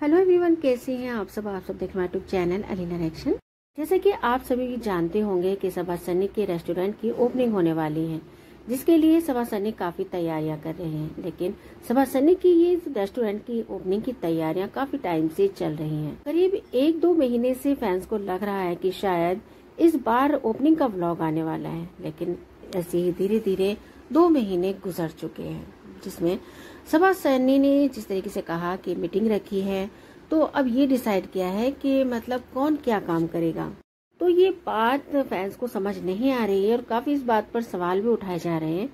Hello everyone, कैसे हैं आप सब देख रहे हैं यूट्यूब चैनल अलीना रिएक्शन। जैसे कि आप सभी जानते होंगे कि सबा सन्नी के रेस्टोरेंट की ओपनिंग होने वाली है, जिसके लिए सबा सन्नी काफी तैयारियां कर रहे हैं। लेकिन सबा सन्नी की ये रेस्टोरेंट की ओपनिंग की तैयारियां काफी टाइम से चल रही हैं। करीब 1-2 महीने से फैंस को लग रहा है कि शायद इस बार ओपनिंग का व्लॉग आने वाला है, लेकिन ऐसे ही धीरे धीरे 2 महीने गुजर चुके हैं, जिसमें सबा सन्नी ने जिस तरीके से कहा कि मीटिंग रखी है, तो अब ये डिसाइड किया है कि मतलब कौन क्या काम करेगा। तो ये बात फैंस को समझ नहीं आ रही है और काफी इस बात पर सवाल भी उठाए जा रहे हैं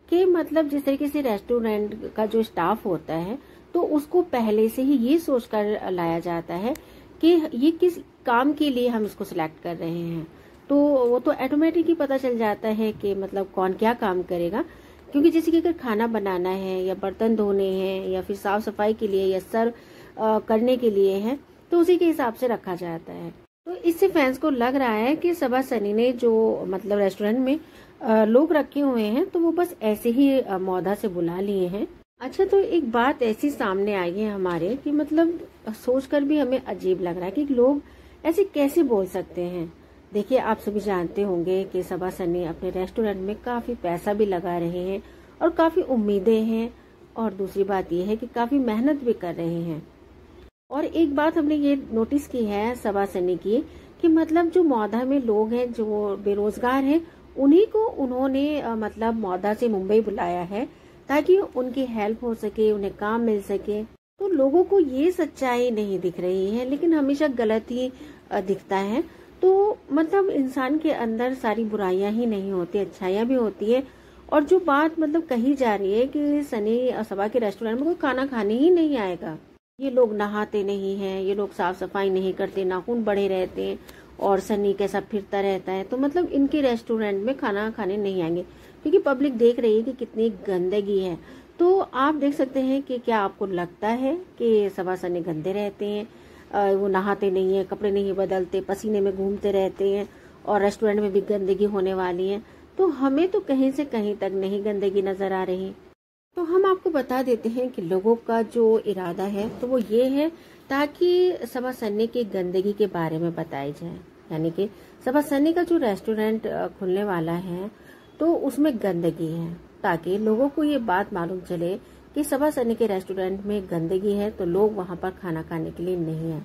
कि मतलब जिस तरीके से रेस्टोरेंट का जो स्टाफ होता है, तो उसको पहले से ही ये सोचकर लाया जाता है कि ये किस काम के लिए हम इसको सिलेक्ट कर रहे हैं। तो वो तो ऑटोमेटिक ही पता चल जाता है कि मतलब कौन क्या काम करेगा, क्योंकि जैसे कि अगर खाना बनाना है या बर्तन धोने हैं या फिर साफ सफाई के लिए या सर्व करने के लिए है, तो उसी के हिसाब से रखा जाता है। तो इससे फैंस को लग रहा है कि सबा सन्नी ने जो मतलब रेस्टोरेंट में लोग रखे हुए हैं, तो वो बस ऐसे ही मौधा से बुला लिए हैं। अच्छा, तो एक बात ऐसी सामने आई है हमारे कि मतलब सोचकर भी हमें अजीब लग रहा है कि लोग ऐसे कैसे बोल सकते हैं। देखिए, आप सभी जानते होंगे कि सबा सन्नी अपने रेस्टोरेंट में काफी पैसा भी लगा रहे हैं और काफी उम्मीदें हैं, और दूसरी बात यह है कि काफी मेहनत भी कर रहे हैं। और एक बात हमने ये नोटिस की है सबा सन्नी की कि मतलब जो मौधा में लोग हैं जो बेरोजगार हैं, उन्हीं को उन्होंने मतलब मौधा से मुंबई बुलाया है ताकि उनकी हेल्प हो सके, उन्हें काम मिल सके। तो लोगों को ये सच्चाई नहीं दिख रही है, लेकिन हमेशा गलत ही दिखता है। तो मतलब इंसान के अंदर सारी बुराइयां ही नहीं होती, अच्छाइयां भी होती है। और जो बात मतलब कही जा रही है कि सनी सबा के रेस्टोरेंट में कोई खाना खाने ही नहीं आएगा, ये लोग नहाते नहीं हैं, ये लोग साफ सफाई नहीं करते, नाखून बड़े रहते हैं और सनी कैसा फिरता रहता है, तो मतलब इनके रेस्टोरेंट में खाना खाने नहीं आएंगे, क्योंकि पब्लिक देख रही है कि कितनी गंदगी है। तो आप देख सकते हैं कि क्या आपको लगता है कि सबा सन्नी गंदे रहते हैं, वो नहाते नहीं है, कपड़े नहीं बदलते, पसीने में घूमते रहते हैं और रेस्टोरेंट में भी गंदगी होने वाली है। तो हमें तो कहीं से कहीं तक नहीं गंदगी नजर आ रही। तो हम आपको बता देते हैं कि लोगों का जो इरादा है तो वो ये है ताकि सबा सन्नी की गंदगी के बारे में बताई जाए, यानी कि सबा सन्नी का जो रेस्टोरेंट खुलने वाला है तो उसमें गंदगी है, ताकि लोगों को ये बात मालूम चले कि सबा सन्नी के रेस्टोरेंट में गंदगी है, तो लोग वहां पर खाना खाने के लिए नहीं है।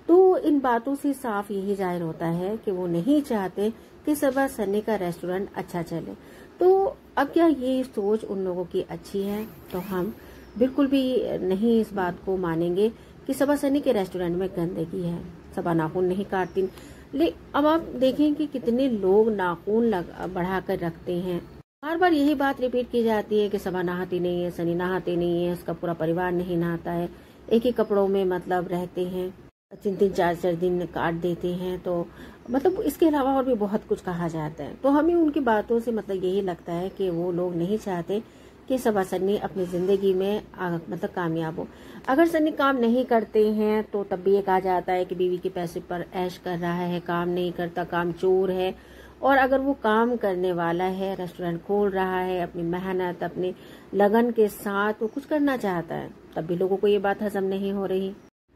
तो इन बातों से साफ यही जाहिर होता है कि वो नहीं चाहते कि सबा सन्नी का रेस्टोरेंट अच्छा चले। तो अब क्या ये सोच उन लोगों की अच्छी है? तो हम बिल्कुल भी नहीं इस बात को मानेंगे कि सबा सन्नी के रेस्टोरेंट में गंदगी है। सबा नाखून नहीं काटती, लेकिन अब आप देखें कि कितने लोग नाखून बढ़ा कर रखते हैं। बार बार यही बात रिपीट की जाती है कि सबा नहाती नहीं है, सनी नहाते नहीं है, उसका पूरा परिवार नहीं नहाता है, एक ही कपड़ों में मतलब रहते हैं, 3-3 4-4 दिन काट देते हैं। तो मतलब इसके अलावा और भी बहुत कुछ कहा जाता है। तो हमें उनकी बातों से मतलब यही लगता है कि वो लोग नहीं चाहते कि सबा सन्नी अपनी जिंदगी में मतलब कामयाब हो। अगर सन्नी काम नहीं करते हैं तो तब भी ये कहा जाता है कि बीवी के पैसे पर ऐश कर रहा है, काम नहीं करता, काम चोर है। और अगर वो काम करने वाला है, रेस्टोरेंट खोल रहा है, अपनी मेहनत अपने लगन के साथ वो कुछ करना चाहता है, तब भी लोगों को ये बात हजम नहीं हो रही।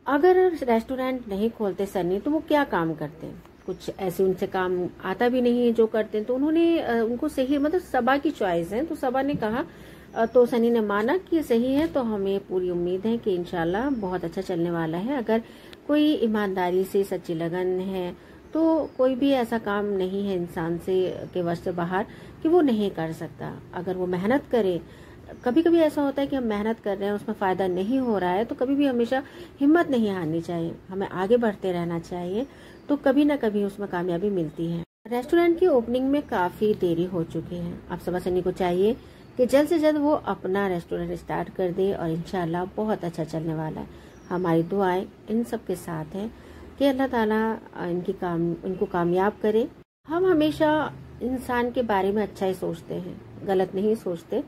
अगर रेस्टोरेंट नहीं खोलते सन्नी तो वो क्या काम करते हैं? कुछ ऐसे उनसे काम आता भी नहीं है जो करते हैं। तो उन्होंने उनको सही मतलब सबा की चॉइस है, तो सबा ने कहा, तो सनी ने माना कि सही है। तो हमें पूरी उम्मीद है कि इंशाल्लाह बहुत अच्छा चलने वाला है। अगर कोई ईमानदारी से सच्ची लगन है तो कोई भी ऐसा काम नहीं है इंसान से के वश से बाहर कि वो नहीं कर सकता। अगर वो मेहनत करे, कभी कभी ऐसा होता है कि हम मेहनत कर रहे हैं, उसमें फायदा नहीं हो रहा है, तो कभी भी हमेशा हिम्मत नहीं हारनी चाहिए, हमें आगे बढ़ते रहना चाहिए, तो कभी ना कभी उसमें कामयाबी मिलती है। रेस्टोरेंट की ओपनिंग में काफी देरी हो चुकी है। अब सबा सन्नी को चाहिए कि जल्द से जल्द वो अपना रेस्टोरेंट स्टार्ट कर दे और इंशाल्लाह बहुत अच्छा चलने वाला है। हमारी दुआएं इन सब के साथ है कि अल्लाह ताला इनको कामयाब करे। हम हमेशा इंसान के बारे में अच्छा ही सोचते हैं, गलत नहीं सोचते।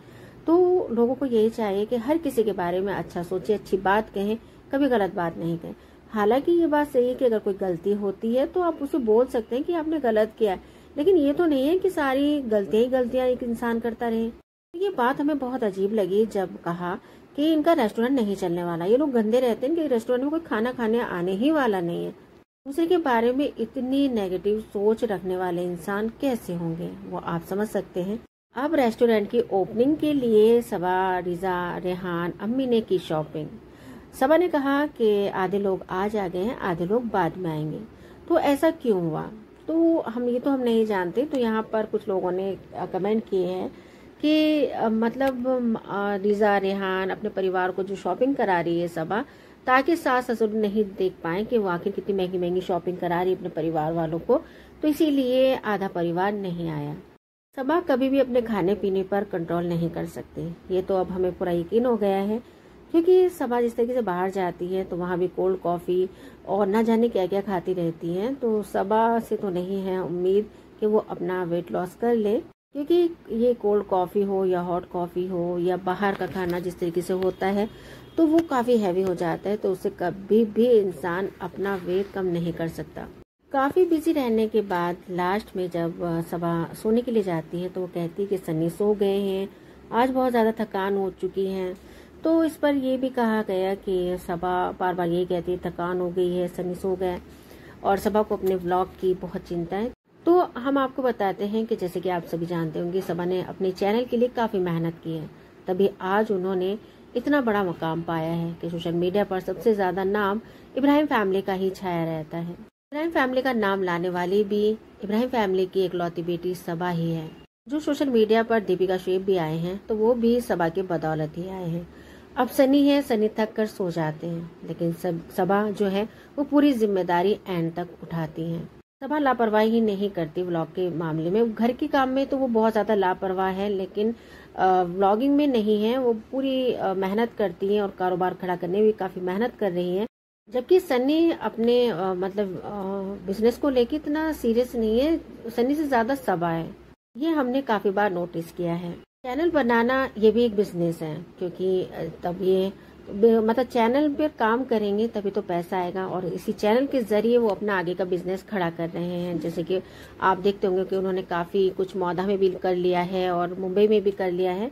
तो लोगों को यही चाहिए कि हर किसी के बारे में अच्छा सोचे, अच्छी बात कहें, कभी गलत बात नहीं कहें। हालांकि ये बात सही है कि अगर कोई गलती होती है तो आप उसे बोल सकते हैं कि आपने गलत किया है, लेकिन ये तो नहीं है कि सारी गलतियां ही गलतियां एक इंसान करता रहे। ये बात हमें बहुत अजीब लगी जब कहा कि इनका रेस्टोरेंट नहीं चलने वाला, ये लोग गंदे रहते हैं, कि रेस्टोरेंट में कोई खाना खाने आने ही वाला नहीं है। दूसरे के बारे में इतनी नेगेटिव सोच रखने वाले इंसान कैसे होंगे, वो आप समझ सकते हैं। अब रेस्टोरेंट की ओपनिंग के लिए सबा, रिजा, रेहान, अम्मी ने की शॉपिंग। सबा ने कहा कि आधे लोग आज आ गए हैं, आधे लोग बाद में आएंगे। तो ऐसा क्यों हुआ, तो हम नहीं जानते। तो यहाँ पर कुछ लोगों ने कमेंट किए हैं कि मतलब रिजा, रेहान अपने परिवार को जो शॉपिंग करा रही है सबा, ताकि सास ससुर नहीं देख पाए कि वो आखिर कितनी महंगी महंगी शॉपिंग करा रही है अपने परिवार वालों को, तो इसीलिए आधा परिवार नहीं आया। सबा कभी भी अपने खाने पीने पर कंट्रोल नहीं कर सकती, ये तो अब हमें पूरा यकीन हो गया है, क्योंकि सबा जिस तरीके से बाहर जाती है तो वहाँ भी कोल्ड कॉफ़ी और ना जाने क्या क्या खाती रहती है। तो सबा से तो नहीं है उम्मीद कि वो अपना वेट लॉस कर ले, क्योंकि ये कोल्ड कॉफ़ी हो या हॉट कॉफ़ी हो या बाहर का खाना जिस तरीके से होता है तो वो काफ़ी हैवी हो जाता है, तो उससे कभी भी इंसान अपना वेट कम नहीं कर सकता। काफ़ी बिजी रहने के बाद लास्ट में जब सबा सोने के लिए जाती है तो वो कहती है कि सन्नी सो गए हैं, आज बहुत ज़्यादा थकान हो चुकी है। तो इस पर यह भी कहा गया कि सबा बार बार यही कहती है थकान हो गई है, सन्नी सो गए, और सबा को अपने व्लॉग की बहुत चिंता है। तो हम आपको बताते हैं कि जैसे कि आप सभी जानते होंगे, सबा ने अपने चैनल के लिए काफ़ी मेहनत की है, तभी आज उन्होंने इतना बड़ा मुकाम पाया है कि सोशल मीडिया पर सबसे ज़्यादा नाम इब्राहिम फैमिली का ही छाया रहता है। इब्राहिम फैमिली का नाम लाने वाली भी इब्राहिम फैमिली की इकलौती बेटी सबा ही है। जो सोशल मीडिया पर दीपिका शेफ भी आए हैं तो वो भी सबा के बदौलत ही आए हैं। अब सनी है, सनी थक कर सो जाते हैं, लेकिन सबा जो है वो पूरी जिम्मेदारी एंड तक उठाती हैं। सबा लापरवाही नहीं करती व्लॉग के मामले में, घर के काम में तो वो बहुत ज़्यादा लापरवाह है, लेकिन व्लॉगिंग में नहीं है। वो पूरी मेहनत करती हैं और कारोबार खड़ा करने में भी काफ़ी मेहनत कर रही हैं। जबकि सनी अपने बिजनेस को लेकर इतना सीरियस नहीं है, सनी से ज़्यादा सबा है। ये हमने काफ़ी बार नोटिस किया है। चैनल बनाना ये भी एक बिजनेस है, क्योंकि तब ये चैनल पर काम करेंगे तभी तो पैसा आएगा, और इसी चैनल के जरिए वो अपना आगे का बिजनेस खड़ा कर रहे हैं। जैसे कि आप देखते होंगे कि उन्होंने काफ़ी कुछ मौदा में भी कर लिया है और मुंबई में भी कर लिया है।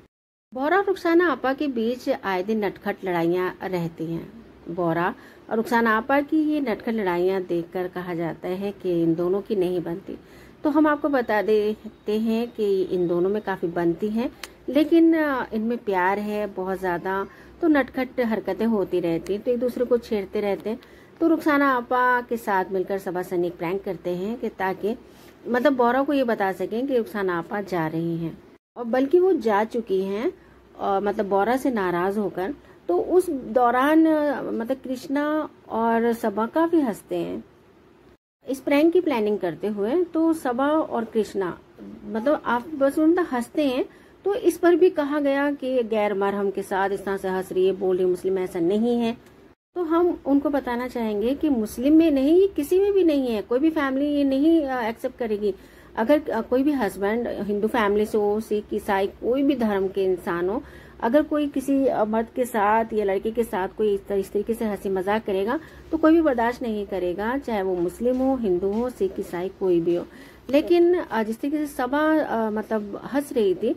बोरा और रुखसाना आपा के बीच आए दिन नटखट लड़ाइयाँ रहती हैं। बोरा और रुखसाना आपा की ये नटखट लड़ाइयाँ देखकर कहा जाता है कि इन दोनों की नहीं बनती। तो हम आपको बता देते हैं कि इन दोनों में काफ़ी बनती हैं, लेकिन इनमें प्यार है बहुत ज़्यादा, तो नटखट हरकतें होती रहती हैं, तो एक दूसरे को छेड़ते रहते हैं। तो रुखसाना आपा के साथ मिलकर सबा सनी एक प्रैंक करते हैं कि ताकि बोरा को ये बता सकें कि रुखसाना आपा जा रही हैं, और बल्कि वो जा चुकी हैं बोरा से नाराज होकर। तो उस दौरान कृष्णा और सबा काफ़ी हंसते हैं इस प्रैंक की प्लानिंग करते हुए। तो सबा और कृष्णा आप बस हंसते हैं। तो इस पर भी कहा गया कि गैर मरहम के साथ इस तरह से हंस रही है, बोल रही मुस्लिम, ऐसा नहीं है। तो हम उनको बताना चाहेंगे कि मुस्लिम में नहीं, ये किसी में भी नहीं है, कोई भी फैमिली ये नहीं एक्सेप्ट करेगी। अगर कोई भी हस्बैंड हिंदू फैमिली से हो, सिख, ईसाई, कोई भी धर्म के इंसान हो, अगर कोई किसी मर्द के साथ या लड़के के साथ कोई इस तरीके से हंसी मजाक करेगा तो कोई भी बर्दाश्त नहीं करेगा, चाहे वो मुस्लिम हो, हिंदू हो, सिख, ईसाई, कोई भी हो। लेकिन जिस तरीके से सबा हंस रही थी,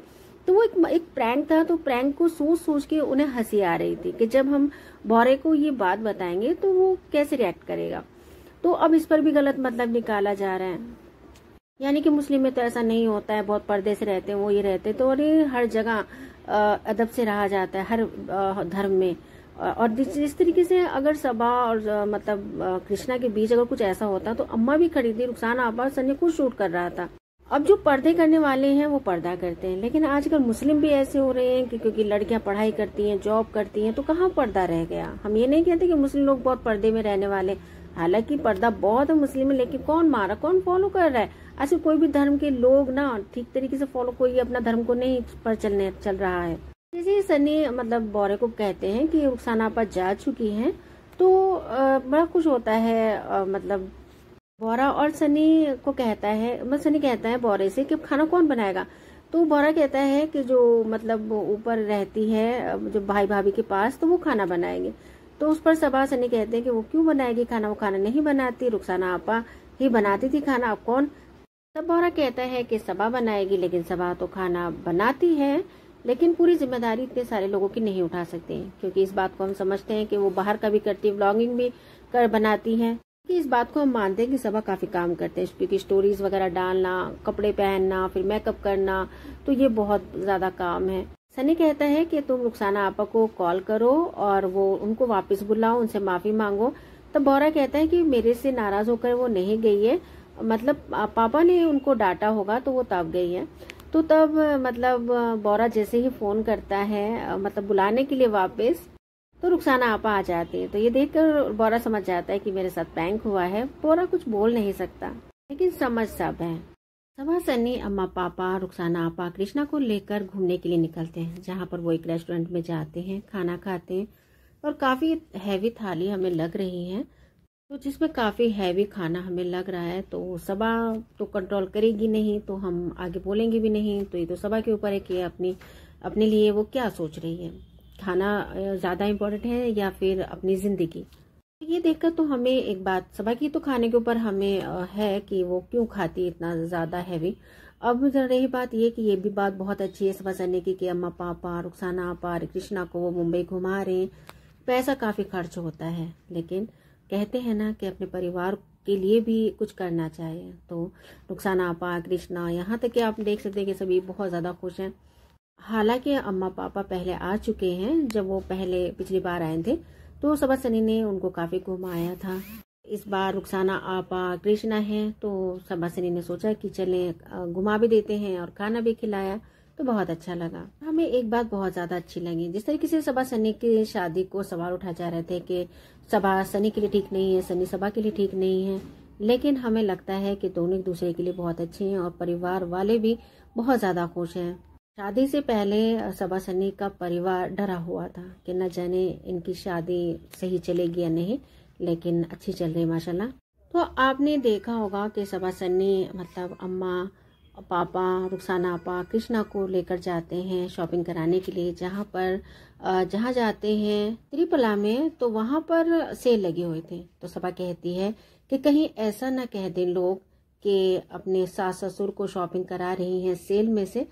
तो वो एक प्रैंक था, तो प्रैंक को सोच सोच के उन्हें हंसी आ रही थी कि जब हम बोरे को ये बात बताएंगे तो वो कैसे रिएक्ट करेगा। तो अब इस पर भी गलत निकाला जा रहा है, यानी कि मुस्लिम में तो ऐसा नहीं होता है, बहुत पर्दे से रहते हैं, वो ये रहते हैं। तो और ये हर जगह अदब से रहा जाता है, हर धर्म में। और जिस तरीके से अगर सबा और कृष्णा के बीच अगर कुछ ऐसा होता तो अम्मा भी खड़ी थी, रुखसाना आपा सन्नी को शूट कर रहा था। अब जो पर्दे करने वाले हैं वो पर्दा करते हैं, लेकिन आजकल मुस्लिम भी ऐसे हो रहे हैं कि क्योंकि लड़कियां पढ़ाई करती हैं, जॉब करती हैं, तो कहाँ पर्दा रह गया। हम ये नहीं कहते कि मुस्लिम लोग बहुत पर्दे में रहने वाले, हालांकि पर्दा बहुत है मुस्लिम में, लेकिन कौन मारा, कौन फॉलो कर रहा है। ऐसे कोई भी धर्म के लोग ना ठीक तरीके से फॉलो, कोई अपना धर्म को नहीं पर चल रहा है। जैसे सनी बोरे को कहते हैं कि रुखसाना आपा जा चुकी हैं, तो बड़ा कुछ होता है। बोरा और सनी को कहता है, सनी कहता है बोरे से कि खाना कौन बनाएगा। तो बोरा कहता है कि जो ऊपर रहती है जो भाई भाभी के पास, तो वो खाना बनाएंगे। तो उस पर सबा सनी कहते हैं कि वो क्यों बनाएगी खाना, वो खाना नहीं बनाती, रुखसाना आपा ही बनाती थी खाना, अब कौन। तब बोरा कहता है कि सबा बनाएगी, लेकिन सबा तो खाना बनाती है, लेकिन पूरी जिम्मेदारी इतने सारे लोगों की नहीं उठा सकते, क्योंकि इस बात को हम समझते हैं कि वो बाहर का भी करती है, व्लॉगिंग भी कर बनाती हैं, कि इस बात को हम मानते हैं कि सबा काफ़ी काम करते हैं, क्योंकि स्टोरीज वगैरह डालना, कपड़े पहनना, फिर मेकअप करना, तो ये बहुत ज़्यादा काम है। सनी कहता है कि तुम रुखसाना आपा को कॉल करो और वो उनको वापस बुलाओ, उनसे माफ़ी मांगो। तब बोरा कहता है कि मेरे से नाराज़ होकर वो नहीं गई है, मतलब पापा ने उनको डांटा होगा तो वो तब गई है। तो तब मतलब बोरा जैसे ही फ़ोन करता है मतलब बुलाने के लिए वापस, तो रुखसाना आपा आ जाती है। तो ये देखकर बोरा समझ जाता है कि मेरे साथ प्रैंक हुआ है। बोरा कुछ बोल नहीं सकता, लेकिन समझ सब है। सबा, सनी, अम्मा पापा, रुखसाना आपा कृष्णा को लेकर घूमने के लिए निकलते हैं, जहाँ पर वो एक रेस्टोरेंट में जाते हैं, खाना खाते हैं और काफ़ी हैवी थाली हमें लग रही है। तो जिसमें काफ़ी हैवी खाना हमें लग रहा है, तो सबा तो कंट्रोल करेगी नहीं, तो हम आगे बोलेंगे भी नहीं। तो ये तो सबा के ऊपर है कि अपने लिए वो क्या सोच रही है, खाना ज़्यादा इम्पोर्टेंट है या फिर अपनी ज़िंदगी। ये देखकर तो हमें एक बात सबा की तो खाने के ऊपर हमें है कि वो क्यों खाती है इतना ज़्यादा हैवी। अब रही बात ये कि ये भी बात बहुत अच्छी है सबा सन्नी की कि अम्मा पापा, रुखसाना आपा, कृष्णा को वो मुंबई घुमा रहे हैं, पैसा काफ़ी खर्च होता है, लेकिन कहते हैं ना कि अपने परिवार के लिए भी कुछ करना चाहिए। तो रुखसाना आपा, कृष्णा, यहाँ तक कि आप देख सकते हैं कि सभी बहुत ज़्यादा खुश हैं। हालांकि अम्मा पापा पहले आ चुके हैं, जब वो पहले पिछली बार आए थे तो सबा सनी ने उनको काफ़ी घुमाया था। इस बार रुखसाना आपा, कृष्णा है, तो सबा सनी ने सोचा कि चले घुमा भी देते हैं और खाना भी खिलाया, तो बहुत अच्छा लगा। हमें एक बात बहुत ज़्यादा अच्छी लगी, जिस तरीके से सबा सनी की शादी को सवाल उठाए जा रहे थे कि सबा सनी के लिए ठीक नहीं है, सनी सबा के लिए ठीक नहीं है, लेकिन हमें लगता है कि दोनों एक दूसरे के लिए बहुत अच्छे हैं और परिवार वाले भी बहुत ज़्यादा खुश हैं। शादी से पहले सबा सनी का परिवार डरा हुआ था कि न जाने इनकी शादी सही चलेगी या नहीं, लेकिन अच्छी चल रही माशाल्लाह। तो आपने देखा होगा कि सबा सनी मतलब अम्मा पापा, रुखसाना आपा, कृष्णा को लेकर जाते हैं शॉपिंग कराने के लिए, जहाँ जाते हैं त्रिपला में, तो वहाँ पर सेल लगे हुए थे। तो सबा कहती है कि कहीं ऐसा ना कह दें लोग कि अपने सास ससुर को शॉपिंग करा रही हैं सेल में से।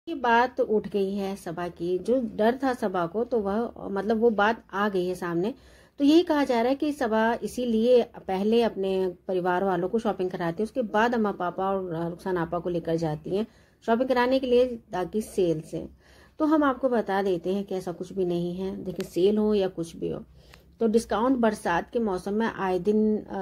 ये बात उठ गई है सबा की, जो डर था सबा को, तो वह मतलब वो बात आ गई है सामने। तो यही कहा जा रहा है कि सबा इसीलिए पहले अपने परिवार वालों को शॉपिंग कराती है, उसके बाद अम्मा पापा और रुखसाना आपा को लेकर जाती हैं शॉपिंग कराने के लिए, ताकि सेल से। तो हम आपको बता देते हैं कि ऐसा कुछ भी नहीं है। देखिए, सेल हो या कुछ भी हो, तो डिस्काउंट बरसात के मौसम में आए दिन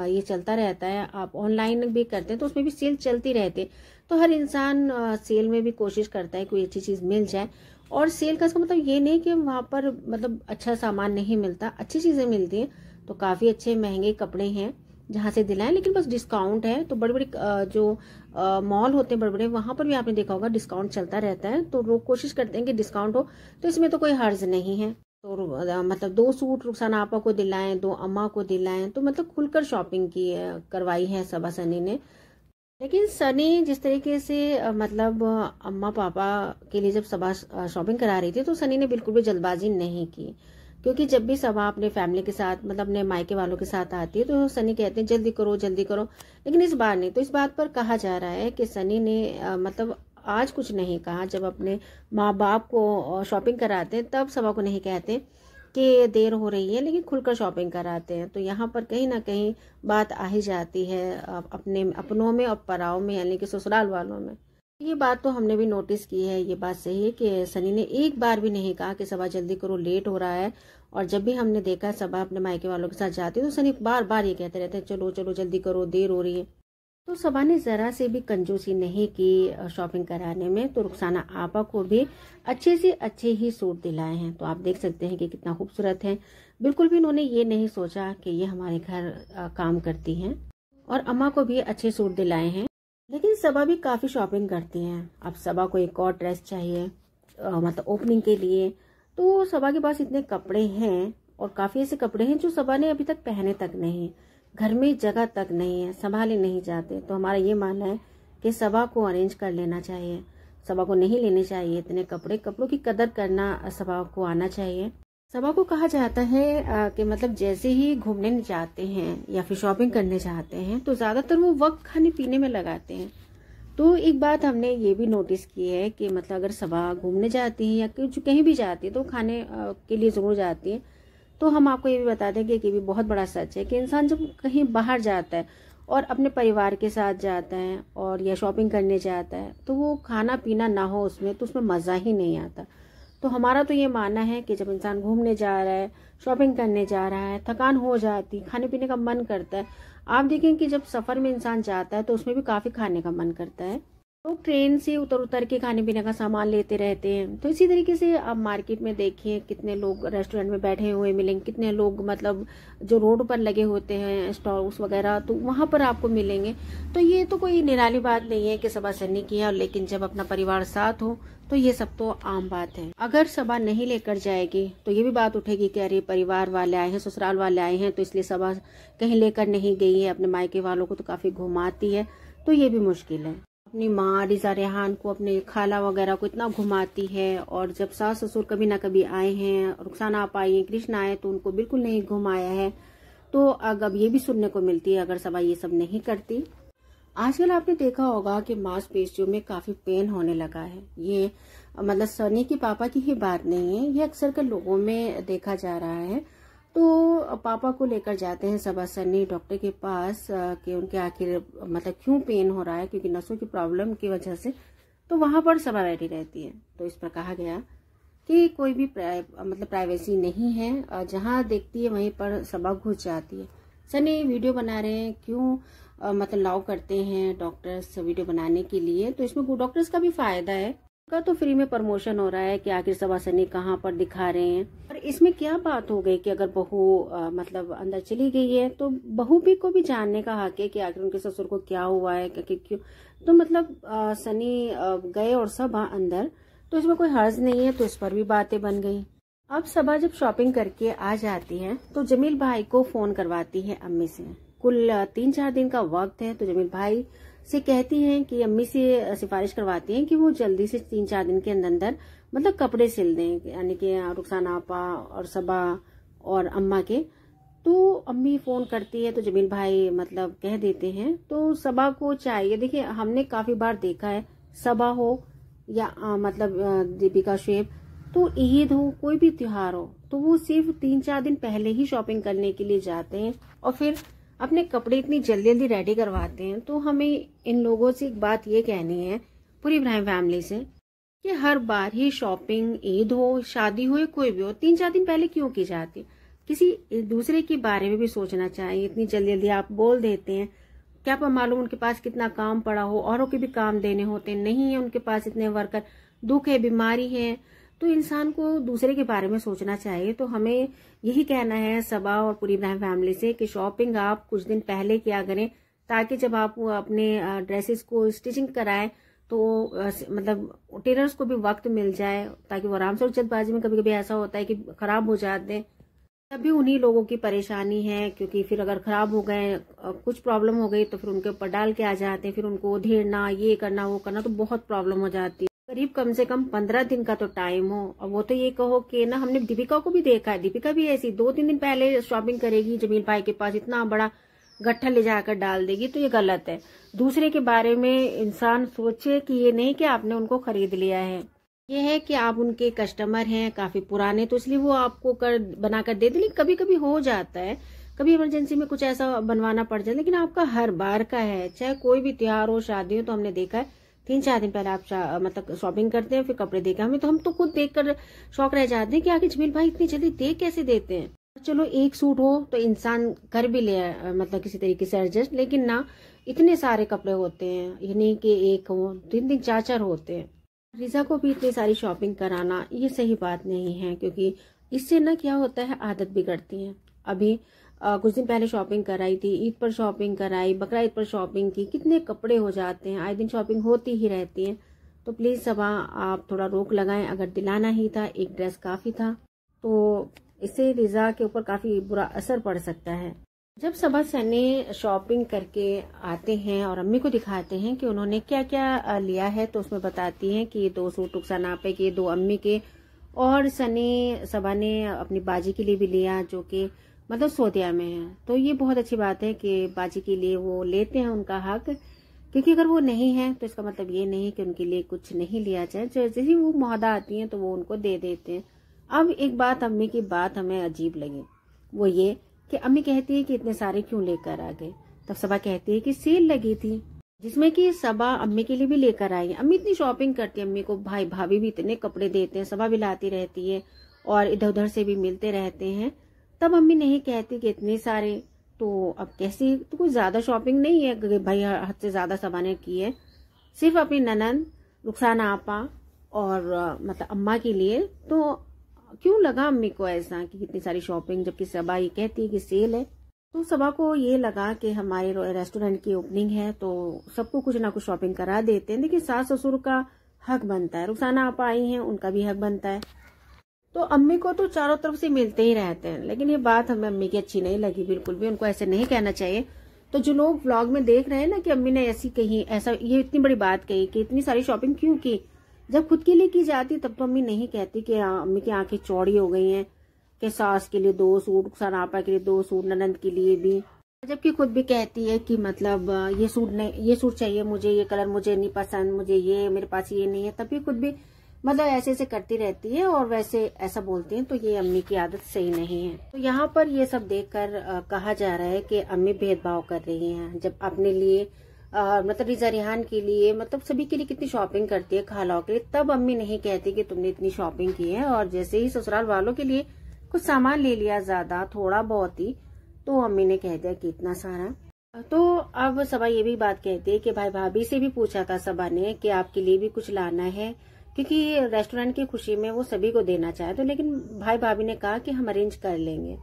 ये चलता रहता है। आप ऑनलाइन भी करते हैं तो उसमें भी सेल चलती रहती है। तो हर इंसान सेल में भी कोशिश करता है कोई अच्छी चीज़ मिल जाए। और सेल का इसका मतलब ये नहीं कि वहाँ पर मतलब अच्छा सामान नहीं मिलता, अच्छी चीज़ें मिलती हैं। तो काफ़ी अच्छे महंगे कपड़े हैं जहाँ से दिलाएं, लेकिन बस डिस्काउंट है। तो बड़े बड़े जो मॉल होते हैं बड़े बड़े, वहाँ पर भी आपने देखा होगा डिस्काउंट चलता रहता है। तो लोग कोशिश करते हैं कि डिस्काउंट हो, तो इसमें तो कोई हर्ज नहीं है। तो मतलब 2 सूट रुखसाना आपा को दिलाएं, 2 अम्मा को दिलाएं, तो मतलब खुलकर शॉपिंग की करवाई है सबा सनी ने। लेकिन सनी जिस तरीके से मतलब अम्मा पापा के लिए जब सबा शॉपिंग करा रही थी, तो सनी ने बिल्कुल भी जल्दबाजी नहीं की, क्योंकि जब भी सबा अपने फैमिली के साथ मतलब अपने मायके वालों के साथ आती है तो सनी कहते हैं जल्दी करो जल्दी करो, लेकिन इस बार नहीं। तो इस बात पर कहा जा रहा है कि सनी ने मतलब आज कुछ नहीं कहा। जब अपने माँ बाप को शॉपिंग कराते हैं तब सबा को नहीं कहते कि देर हो रही है, लेकिन खुलकर शॉपिंग कराते हैं। तो यहाँ पर कहीं ना कहीं बात आ ही जाती है अपने अपनों में और पराओं में, यानी कि ससुराल वालों में। ये बात तो हमने भी नोटिस की है। ये बात सही है कि सनी ने एक बार भी नहीं कहा कि सबा जल्दी करो लेट हो रहा है। और जब भी हमने देखा सबा अपने मायके वालों के साथ जाती है तो सनी बार बार ये कहते रहते हैं चलो चलो जल्दी करो, देर हो रही है। तो सबा ने ज़रा से भी कंजूसी नहीं की शॉपिंग कराने में। तो रुखसाना आपा को भी अच्छे से अच्छे ही सूट दिलाए हैं। तो आप देख सकते हैं कि कितना खूबसूरत है। बिल्कुल भी उन्होंने ये नहीं सोचा कि ये हमारे घर काम करती हैं। और अम्मा को भी अच्छे सूट दिलाए हैं। लेकिन सबा भी काफ़ी शॉपिंग करती हैं। अब सबा को एक और ड्रेस चाहिए मतलब ओपनिंग के लिए। तो सबा के पास इतने कपड़े हैं और काफ़ी ऐसे कपड़े हैं जो सबा ने अभी तक पहने तक नहीं, घर में जगह तक नहीं है, संभाले नहीं जाते। तो हमारा ये मानना है कि सबा को अरेंज कर लेना चाहिए। सबा को नहीं लेने चाहिए इतने कपड़े, कपड़ों की कदर करना सबा को आना चाहिए। सबा को कहा जाता है कि मतलब जैसे ही घूमने जाते हैं या फिर शॉपिंग करने जाते हैं तो ज़्यादातर वो वक्त खाने पीने में लगाते हैं। तो एक बात हमने ये भी नोटिस की है कि मतलब अगर सबा घूमने जाती हैं या कहीं भी जाती है तो खाने के लिए ज़रूर जाती है। तो हम आपको ये भी बता दें कि ये भी बहुत बड़ा सच है कि इंसान जब कहीं बाहर जाता है और अपने परिवार के साथ जाता है और या शॉपिंग करने जाता है तो वो खाना पीना ना हो उसमें तो उसमें मज़ा ही नहीं आता। तो हमारा तो ये मानना है कि जब इंसान घूमने जा रहा है, शॉपिंग करने जा रहा है, थकान हो जाती, खाने पीने का मन करता है। आप देखें कि जब सफ़र में इंसान जाता है तो उसमें भी काफ़ी खाने का मन करता है। लोग ट्रेन से उतर उतर के खाने पीने का सामान लेते रहते हैं। तो इसी तरीके से आप मार्केट में देखिए कितने लोग रेस्टोरेंट में बैठे हुए मिलेंगे, कितने लोग मतलब जो रोड पर लगे होते हैं स्टॉल्स वगैरह, तो वहाँ पर आपको मिलेंगे। तो ये तो कोई निराली बात नहीं है कि सबा सन्नी की है, लेकिन जब अपना परिवार साथ हो तो ये सब तो आम बात है। अगर सबा नहीं लेकर जाएगी तो ये भी बात उठेगी कि अरे परिवार वाले आए हैं, ससुराल वाले आए हैं तो इसलिए सबा कहीं लेकर नहीं गई है, अपने मायके वालों को तो काफ़ी घुमाती है। तो ये भी मुश्किल है। अपनी माँ रिजा रेहान को, अपने खाला वगैरह को इतना घुमाती है, और जब सास ससुर कभी ना कभी आए हैं, रुखसाना आप आई हैं, कृष्णा आए तो उनको बिल्कुल नहीं घुमाया है। तो अब ये भी सुनने को मिलती है अगर सबा ये सब नहीं करती। आजकल आपने देखा होगा कि मांसपेशियों में काफी पेन होने लगा है। ये मतलब सनी के पापा की ही बात नहीं है, ये अक्सर कर लोगों में देखा जा रहा है। तो पापा को लेकर जाते हैं सबा सन्नी डॉक्टर के पास कि उनके आखिर मतलब क्यों पेन हो रहा है, क्योंकि नसों की प्रॉब्लम की वजह से। तो वहां पर सबा बैठी रहती है। तो इस पर कहा गया कि कोई भी मतलब प्राइवेसी नहीं है, जहां देखती है वहीं पर सबा घुस जाती है। सनी वीडियो बना रहे हैं, क्यों मतलब लाव करते हैं डॉक्टर्स वीडियो बनाने के लिए। तो इसमें डॉक्टर्स का भी फायदा है, का तो फ्री में प्रमोशन हो रहा है कि आखिर सबा सन्नी कहाँ पर दिखा रहे हैं। और इसमें क्या बात हो गई कि अगर बहू मतलब अंदर चली गई है तो बहू भी को भी जानने का हक है कि आखिर उनके ससुर को क्या हुआ है, क्यों। तो मतलब सनी गए और सबा अंदर, तो इसमें कोई हर्ज नहीं है। तो इस पर भी बातें बन गई। अब सबा जब शॉपिंग करके आ जाती है तो जमील भाई को फोन करवाती है अम्मी से। कुल 3-4 दिन का वक्त है। तो जमील भाई से कहती हैं कि अम्मी से सिफारिश करवाती हैं कि वो जल्दी से 3-4 दिन के अंदर मतलब कपड़े सिल दें, यानी कि रुखसाना आपा और सबा और अम्मा के। तो अम्मी फोन करती है तो जमील भाई मतलब कह देते हैं। तो सबा को चाहिए, देखिए हमने काफी बार देखा है, सबा हो या मतलब दीपिका शेफ, तो ईद हो कोई भी त्योहार हो तो वो सिर्फ 3-4 दिन पहले ही शॉपिंग करने के लिए जाते हैं और फिर अपने कपड़े इतनी जल्दी जल्दी रेडी करवाते हैं। तो हमें इन लोगों से एक बात ये कहनी है, पूरी इब्राहिम फैमिली से, कि हर बार ही शॉपिंग ईद हो, शादी हो या कोई भी हो, 3-4 दिन पहले क्यों की जाती है। किसी दूसरे के बारे में भी सोचना चाहिए। इतनी जल्दी जल्दी आप बोल देते हैं, क्या पर मालूम उनके पास कितना काम पड़ा हो, औरों के भी काम देने होते नहीं है उनके पास इतने वर्कर, दुख है, बीमारी है। तो इंसान को दूसरे के बारे में सोचना चाहिए। तो हमें यही कहना है सबा और पूरी इब्राहिम फैमिली से कि शॉपिंग आप कुछ दिन पहले किया करें, ताकि जब आप अपने ड्रेसेस को स्टिचिंग कराएं तो मतलब टेलर्स को भी वक्त मिल जाए, ताकि वो आराम से, जल्दबाजी में कभी कभी ऐसा होता है कि खराब हो जाते हैं, तभी उन्हीं लोगों की परेशानी है। क्योंकि फिर अगर खराब हो गए, कुछ प्रॉब्लम हो गई तो फिर उनके ऊपर डाल के आ जाते हैं, फिर उनको धेरना, ये करना वो करना, तो बहुत प्रॉब्लम हो जाती है। करीब कम से कम 15 दिन का तो टाइम हो। और वो तो ये कहो कि ना, हमने दीपिका को भी देखा है, दीपिका भी ऐसी 2-3 दिन पहले शॉपिंग करेगी, जमील भाई के पास इतना बड़ा गट्ठा ले जाकर डाल देगी। तो ये गलत है। दूसरे के बारे में इंसान सोचे कि ये नहीं कि आपने उनको खरीद लिया है, ये है कि आप उनके कस्टमर हैं काफी पुराने, तो इसलिए वो आपको बनाकर दे दे। लेकिन कभी कभी हो जाता है, कभी इमरजेंसी में कुछ ऐसा बनवाना पड़ जाए, लेकिन आपका हर बार का है, चाहे कोई भी त्योहार हो, शादी हो। तो हमने देखा है 3-4 दिन पहले आप मतलब शॉपिंग करते हैं, फिर कपड़े देखे हमें, तो हम तो खुद देखकर शौक रह जाते हैं कि आगे जमील भाई इतनी जल्दी दे कैसे देते हैं। चलो एक सूट हो तो इंसान कर भी ले मतलब किसी तरीके से एडजस्ट, लेकिन ना इतने सारे कपड़े होते हैं, ये नहीं कि एक हो, 3-3 4-4 होते हैं। रिजा को भी इतनी सारी शॉपिंग कराना ये सही बात नहीं है, क्योंकि इससे ना क्या होता है, आदत बिगड़ती है। अभी कुछ दिन पहले शॉपिंग कराई थी, ईद पर शॉपिंग कराई, बकरा ईद पर शॉपिंग की, कितने कपड़े हो जाते हैं, आए दिन शॉपिंग होती ही रहती है। तो प्लीज सबा आप थोड़ा रोक लगाएं। अगर दिलाना ही था, एक ड्रेस काफी था, तो इससे रिजा के ऊपर काफी बुरा असर पड़ सकता है। जब सबा सनी शॉपिंग करके आते हैं और अम्मी को दिखाते हैं कि उन्होंने क्या क्या लिया है, तो उसमें बताती हैं कि 2 सूट रुखसाना आपे के, 2 अम्मी के, और सनी सबा ने अपनी बाजी के लिए भी लिया, जो कि मतलब सौदिया में है। तो ये बहुत अच्छी बात है कि बाजी के लिए वो लेते हैं, उनका हक क्योंकि अगर वो नहीं है तो इसका मतलब ये नहीं कि उनके लिए कुछ नहीं लिया जाए। जैसे ही वो महोदय आती हैं तो वो उनको दे देते हैं। अब एक बात अम्मी की बात हमें अजीब लगी, वो ये कि अम्मी कहती है कि इतने सारे क्यों लेकर आ गए। तब सबा कहती है कि सेल लगी थी जिसमें कि सबा अम्मी के लिए भी लेकर आई। अम्मी इतनी शॉपिंग करती है, अम्मी को भाई भाभी भी इतने कपड़े देते हैं, सबा भी लाती रहती है और इधर उधर से भी मिलते रहते हैं। तब अम्मी नहीं कहती कि इतने सारे, तो अब कैसे, तो कुछ ज्यादा शॉपिंग नहीं है कि भाई हद से ज्यादा सबा ने की है। सिर्फ अपनी ननंद रुखसाना आपा और मतलब अम्मा के लिए। तो क्यों लगा अम्मी को ऐसा कि इतनी सारी शॉपिंग, जबकि सबा ये कहती है कि सेल है। तो सबा को ये लगा कि हमारे रेस्टोरेंट की ओपनिंग है तो सबको कुछ ना कुछ शॉपिंग करा देते हैं। देखिए सास ससुर का हक बनता है, रुखसाना आपा आई हैं उनका भी हक बनता है। तो अम्मी को तो चारों तरफ से मिलते ही रहते हैं, लेकिन ये बात हमें अम्मी की अच्छी नहीं लगी बिल्कुल भी। उनको ऐसे नहीं कहना चाहिए। तो जो लोग व्लॉग में देख रहे हैं ना कि अम्मी ने ऐसी कही, ऐसा ये इतनी बड़ी बात कही कि इतनी सारी शॉपिंग क्यों की, जब खुद के लिए की जाती तब तो अम्मी नहीं कहती कि अम्मी की आंखें चौड़ी हो गई हैं कि सास के लिए 2 सूट, रुखसाना आपा के लिए 2 सूट, ननंद के लिए भी। जबकि खुद भी कहती है कि मतलब ये सूट नहीं, ये सूट चाहिए मुझे, ये कलर मुझे नहीं पसंद, मुझे ये मेरे पास ये नहीं है। तभी खुद भी मतलब ऐसे ऐसे करती रहती है और वैसे ऐसा बोलती है। तो ये अम्मी की आदत सही नहीं है। तो यहाँ पर ये सब देखकर कहा जा रहा है कि अम्मी भेदभाव कर रही हैं। जब अपने लिए मतलब रिजा रिहान के लिए, मतलब सभी के लिए कितनी शॉपिंग करती है, खालाओं के लिए, तब अम्मी नहीं कहती कि तुमने इतनी शॉपिंग की है। और जैसे ही ससुराल वालों के लिए कुछ सामान ले लिया ज्यादा, थोड़ा बहुत ही, तो अम्मी ने कह दिया कि इतना सारा। तो अब सबा ये भी बात कहती है कि भाई भाभी से भी पूछा था सबा ने कि आपके लिए भी कुछ लाना है, क्योंकि रेस्टोरेंट की खुशी में वो सभी को देना चाहे। तो लेकिन भाई भाभी ने कहा कि हम अरेंज कर लेंगे।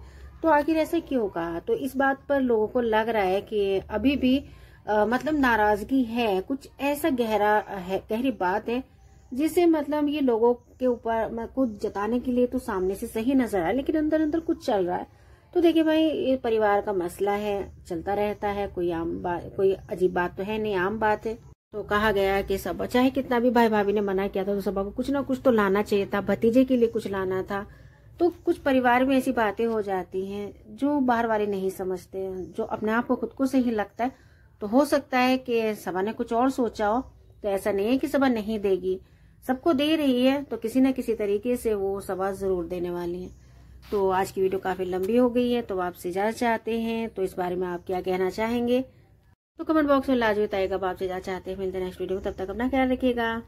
तो आखिर ऐसे क्यों कहा? तो इस बात पर लोगों को लग रहा है कि अभी भी मतलब नाराजगी है, कुछ ऐसा गहरी बात है जिसे मतलब ये लोगों के ऊपर कुछ जताने के लिए तो सामने से सही नजर आए, लेकिन अंदर अंदर कुछ चल रहा है। तो देखिए भाई, ये परिवार का मसला है, चलता रहता है, कोई आम बात, कोई अजीब बात तो है नहीं, आम बात है। तो कहा गया कि सब चाहे कितना भी भाई भाभी ने मना किया था तो सबा को कुछ ना कुछ तो लाना चाहिए था, भतीजे के लिए कुछ लाना था। तो कुछ परिवार में ऐसी बातें हो जाती हैं जो बाहर वाले नहीं समझते हैं, जो अपने आप को खुद को सही लगता है। तो हो सकता है कि सबा ने कुछ और सोचा हो। तो ऐसा नहीं है कि सबा नहीं देगी, सबको दे रही है, तो किसी न किसी तरीके से वो सबा जरूर देने वाली है। तो आज की वीडियो काफी लंबी हो गई है, तो आपसे इजाजत चाहते हैं। तो इस बारे में आप क्या कहना चाहेंगे तो कमेंट बॉक्स में लाजमी बताइएगा। आप आपसे इजाजत चाहते हैं। मिलते हैं नेक्स्ट वीडियो में, तब तक अपना ख्याल रखिएगा।